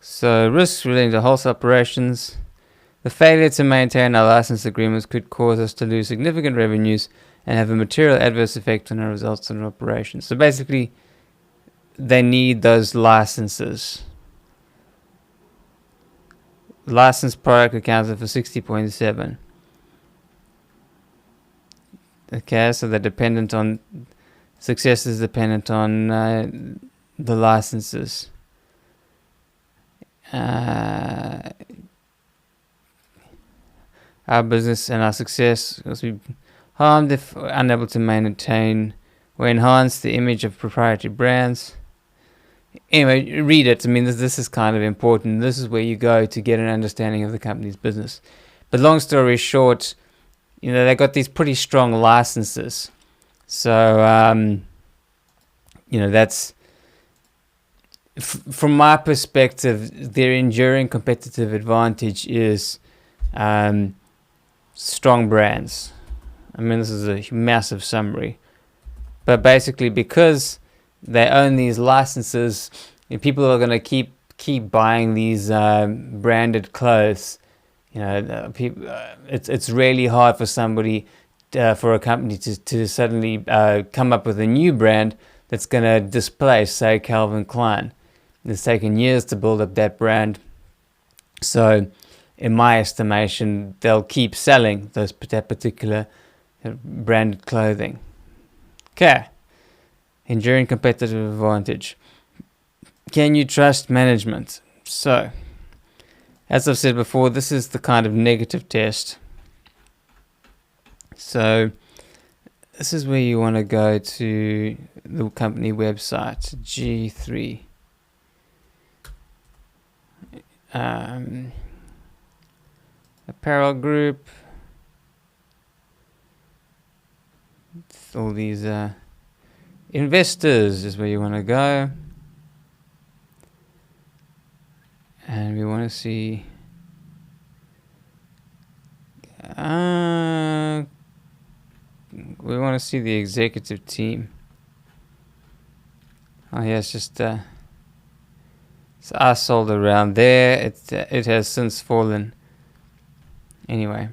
So risks relating to wholesale operations. The failure to maintain our license agreements could cause us to lose significant revenues and have a material adverse effect on our results and our operations. So basically, they need those licenses. Licensed product accounted for 60.7. Okay, so they're dependent on success is dependent on the licenses. Our business and our success will be harmed if unable to maintain or enhance the image of proprietary brands. Anyway, read it. I mean, this is kind of important. This is where you go to get an understanding of the company's business. But long story short, they got these pretty strong licenses. So, that's from my perspective, their enduring competitive advantage is strong brands. I mean, this is a massive summary, but basically because they own these licenses, people are going to keep buying these branded clothes. It's really hard for somebody for a company to suddenly come up with a new brand that's going to displace, say, Calvin Klein. It's taken years to build up that brand. So, in my estimation, they'll keep selling that particular branded clothing. Okay. Enduring competitive advantage. Can you trust management? So, as I've said before, this is the kind of negative test. So, this is where you want to go to the company website, G3. Apparel group. It's all these investors is where you want to go. And we want to see the executive team. Oh yeah, it's just I sold around there. It has since fallen. Anyway,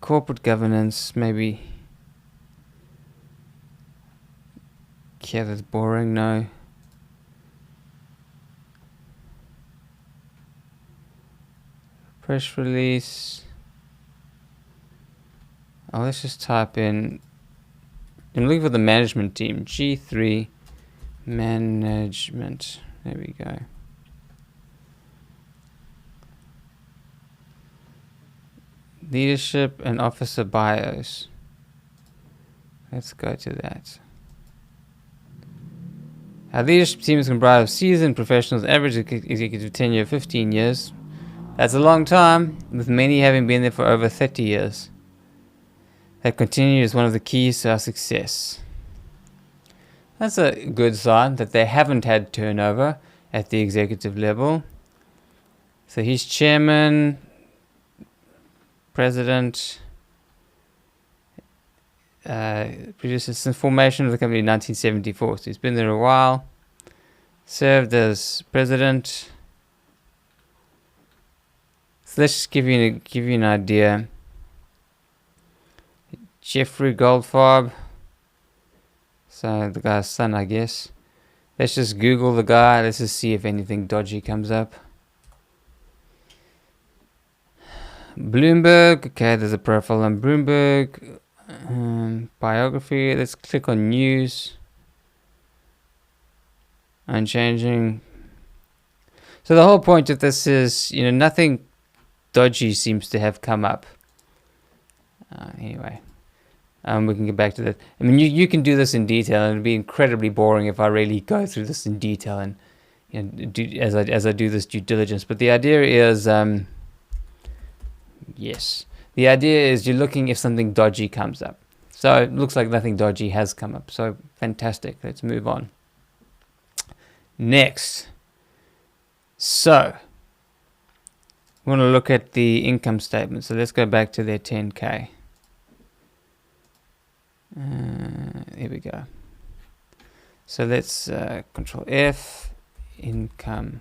corporate governance maybe. Yeah, that's boring. No. Press release. Oh, let's just type in. I'm looking for the management team. G3 management. There we go. Leadership and officer bios. Let's go to that. Our leadership team is comprised of seasoned professionals, average executive tenure of 15 years. That's a long time, with many having been there for over 30 years. That continuity is one of the keys to our success. That's a good sign that they haven't had turnover at the executive level. So he's chairman, president, produces since formation of the company in 1974. So he's been there a while. Served as president. So let's just give you an idea. Jeffrey Goldfarb. So the guy's son, I guess. Let's just Google the guy. Let's just see if anything dodgy comes up. Bloomberg. Okay, there's a profile on Bloomberg. Biography. Let's click on news. Unchanging. So the whole point of this is, nothing dodgy seems to have come up. Anyway. We can get back to that. I mean, you can do this in detail, and it'd be incredibly boring if I really go through this in detail and do as I do this due diligence. But the idea is, yes, the idea is you're looking if something dodgy comes up. So it looks like nothing dodgy has come up. So fantastic. Let's move on. Next, so we want to look at the income statement. So let's go back to their 10K. Here we go. So let's Control F, income.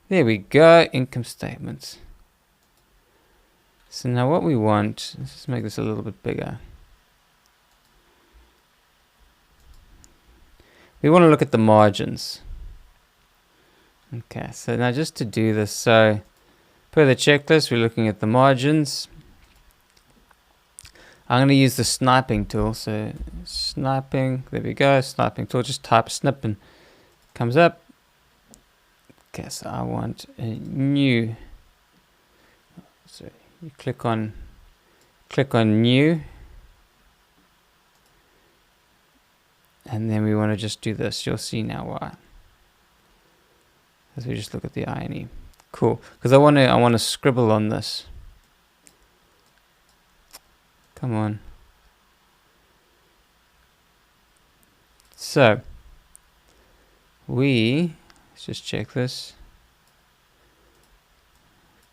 There we go, income statements. So now what we want, let's just make this a little bit bigger. We want to look at the margins. Okay, so now just to do this, so per the checklist, we're looking at the margins. I'm going to use the sniping tool. So sniping, there we go, sniping tool, just type snip and comes up. Okay, so I want a new, so you click on new, and then we want to just do this. You'll see now why. As we just look at the INE. Cool, because I want to scribble on this. Come on. So let's just check this.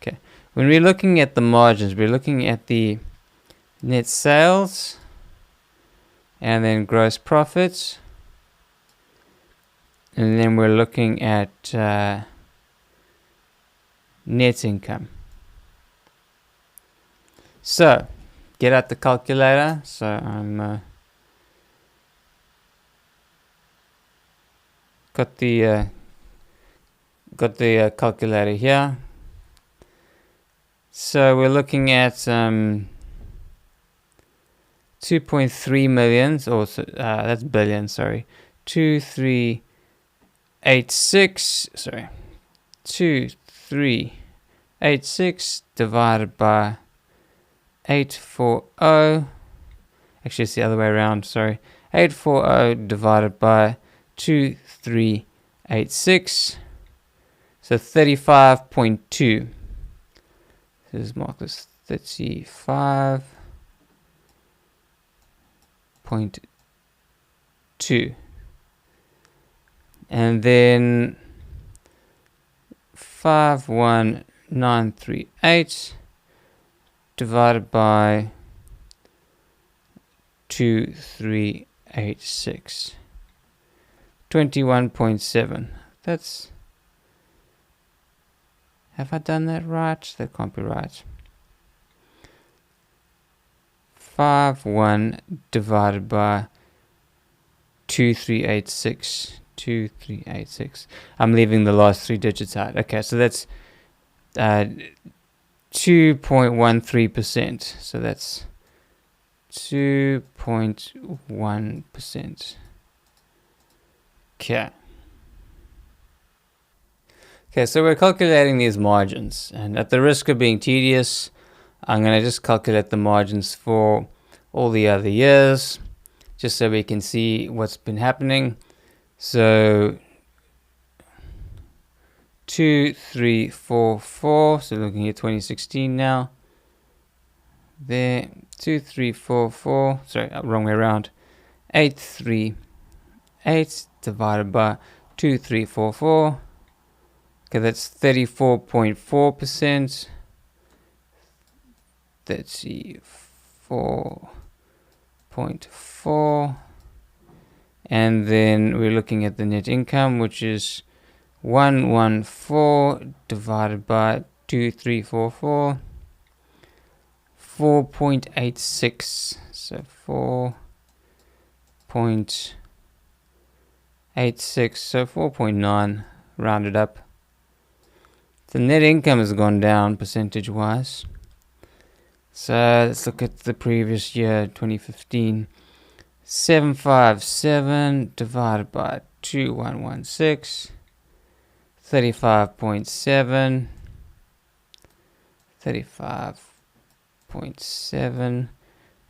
Okay, when we're looking at the margins, we're looking at the net sales and then gross profits, and then we're looking at net income. So get out the calculator. So I'm got the calculator here. So we're looking at 2.3 million, or that's billion, sorry. 2386 divided by 840. Actually, it's the other way around, sorry. 840 divided by 2386. So 35.2. This is mark this 35.2. And then 51938 divided by 2386. 21.7. That's, have I done that right? That can't be right. 51 divided by 2386. 2386. I'm leaving the last three digits out. Okay, so that's 2.13%. So that's 2.1%. Okay. Okay, so we're calculating these margins, and at the risk of being tedious, I'm going to just calculate the margins for all the other years, just so we can see what's been happening. So 2344, so looking at 2016 now. There, 2344, sorry, wrong way around. 838 divided by 2344. Okay, that's 34.4%. 34.4. And then we're looking at the net income, which is 114 divided by 2344. 4.86. So 4.86. So 4.9 rounded up. The net income has gone down percentage-wise. So let's look at the previous year, 2015. 757 divided by 2116. 35.7. 35.7.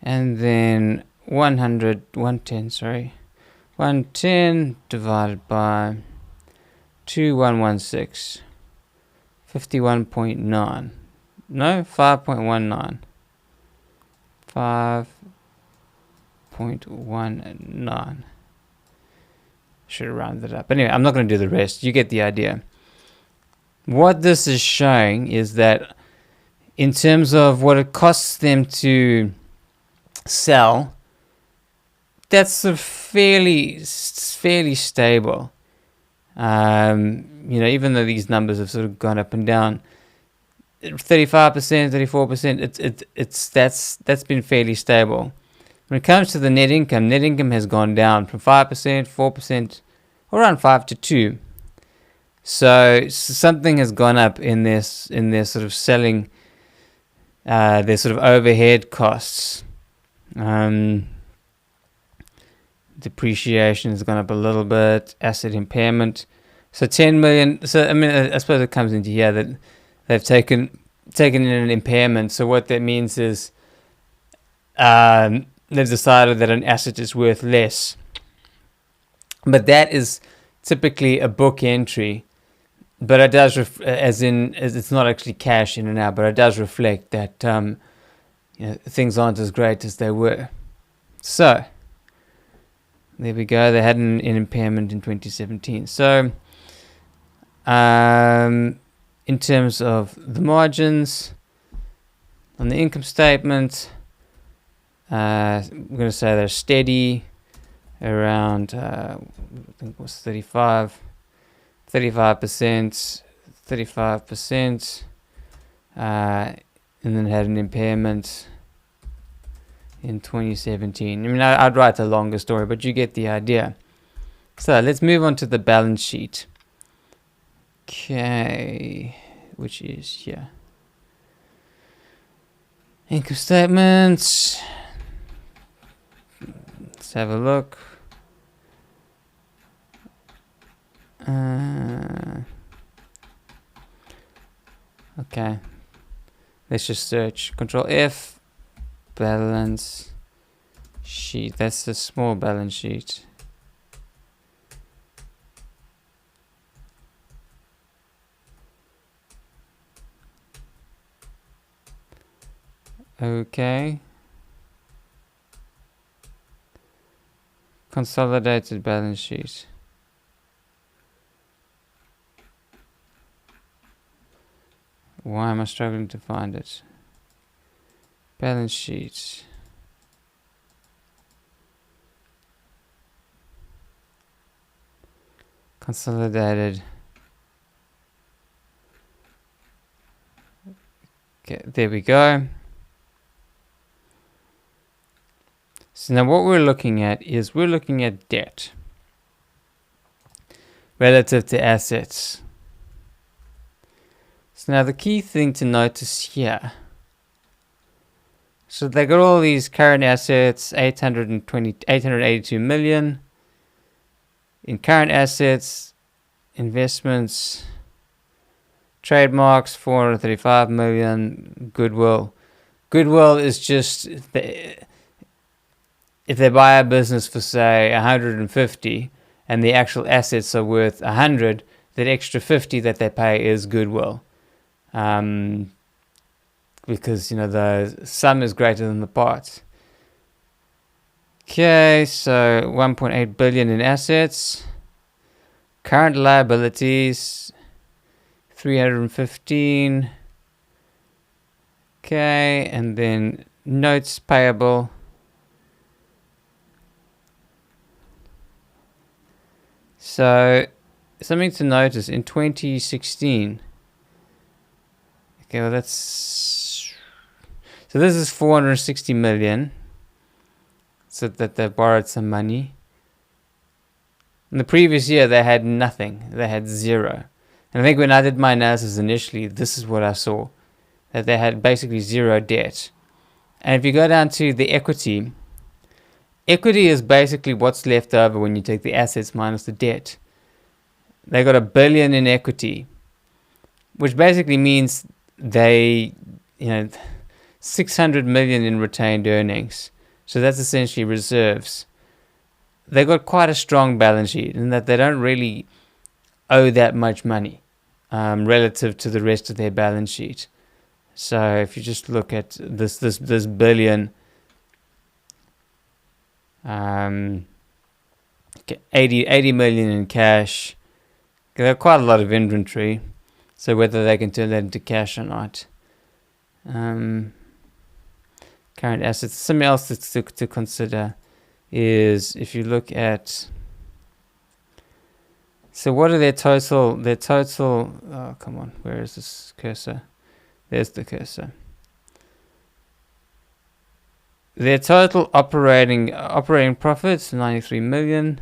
And then 110, sorry. 110 divided by 2116. 51.9. No, 5.19. 5.19. Should have rounded it up. Anyway, I'm not going to do the rest. You get the idea. What this is showing is that in terms of what it costs them to sell, that's fairly stable. Even though these numbers have sort of gone up and down, 35%, 34%, that's been fairly stable. When it comes to the net income has gone down from 5%, 4%, around 5 to 2. So something has gone up in their sort of selling, their sort of overhead costs. Depreciation has gone up a little bit. Asset impairment. So 10 million. So I suppose it comes into here that they've taken in an impairment. So what that means is they've decided that an asset is worth less. But that is typically a book entry. But it does, as it's not actually cash in and out, but it does reflect that things aren't as great as they were. So there we go. They had an impairment in 2017. So in terms of the margins on the income statement, we're going to say they're steady around, I think it was 35%, 35%, and then had an impairment in 2017. I mean, I'd write a longer story, but you get the idea. So let's move on to the balance sheet. Okay, which is here. Income statements. Let's have a look. Okay, let's just search Control F, balance sheet. That's a small balance sheet. Okay, consolidated balance sheet. Why am I struggling to find it? Balance sheet. Consolidated. Okay, there we go. So now what we're looking at is debt relative to assets. So now the key thing to notice here, so they got all these current assets, 882 million in current assets, investments, trademarks, 435 million, goodwill. Goodwill is just if they buy a business for say 150 and the actual assets are worth 100, that extra 50 that they pay is goodwill. Because the sum is greater than the parts. Okay, so 1.8 billion in assets. Current liabilities 315. Okay, and then notes payable. So something to notice in 2016. Okay, well so this is 460 million. So that they borrowed some money. In the previous year, they had nothing. They had zero. And I think when I did my analysis initially, this is what I saw. That they had basically zero debt. And if you go down to the equity is basically what's left over when you take the assets minus the debt. They got $1 billion in equity, which basically means they, 600 million in retained earnings. So that's essentially reserves. They got quite a strong balance sheet in that they don't really owe that much money relative to the rest of their balance sheet. So if you just look at this billion, 80 million in cash. They have quite a lot of inventory. So whether they can turn that into cash or not. Current assets. Something else to consider is if you look at So what are their total, oh, come on, where is this cursor? There's the cursor. Their total operating profits, 93 million.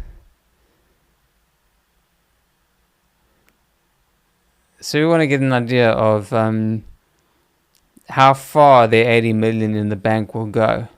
So we want to get an idea of how far their 80 million in the bank will go.